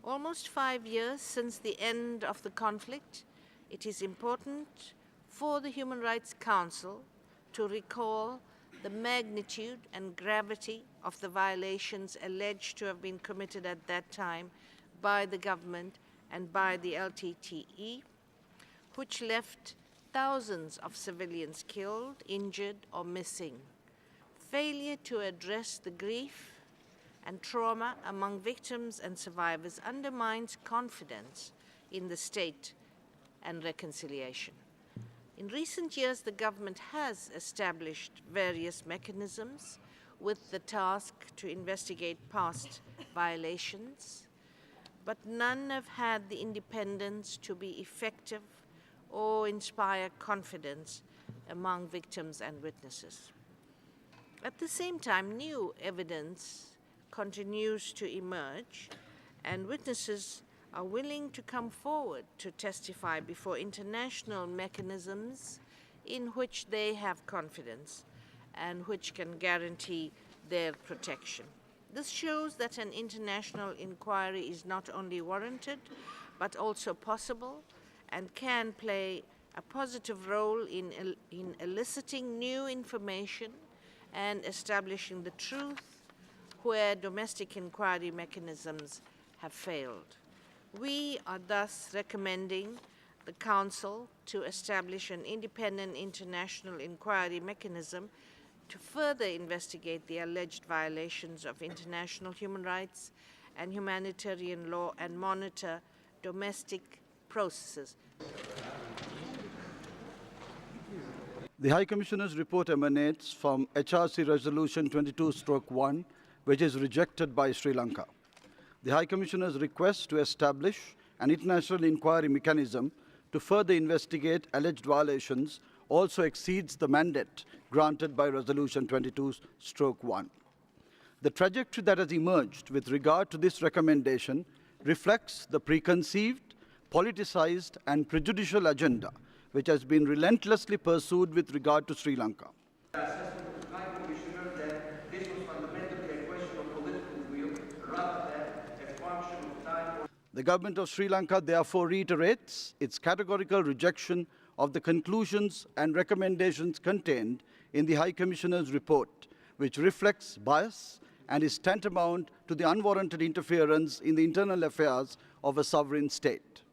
Almost 5 years since the end of the conflict, it is important for the Human Rights Council to recall the magnitude and gravity of the violations alleged to have been committed at that time by the government and by the LTTE, which left thousands of civilians killed, injured, or missing. Failure to address the grief and trauma among victims and survivors undermines confidence in the state and reconciliation. In recent years, the government has established various mechanisms with the task to investigate past violations, but none have had the independence to be effective or inspire confidence among victims and witnesses. At the same time, new evidence continues to emerge, and witnesses are willing to come forward to testify before international mechanisms in which they have confidence and which can guarantee their protection. This shows that an international inquiry is not only warranted, but also possible and can play a positive role in eliciting new information and establishing the truth where domestic inquiry mechanisms have failed. We are thus recommending the Council to establish an independent international inquiry mechanism to further investigate the alleged violations of international human rights and humanitarian law and monitor domestic processes. The High Commissioner's report emanates from HRC Resolution 22/1, which is rejected by Sri Lanka. The High Commissioner's request to establish an international inquiry mechanism to further investigate alleged violations also exceeds the mandate granted by Resolution 22/1. The trajectory that has emerged with regard to this recommendation reflects the preconceived, politicized, and prejudicial agenda which has been relentlessly pursued with regard to Sri Lanka. The government of Sri Lanka therefore reiterates its categorical rejection of the conclusions and recommendations contained in the High Commissioner's report, which reflects bias and is tantamount to the unwarranted interference in the internal affairs of a sovereign state.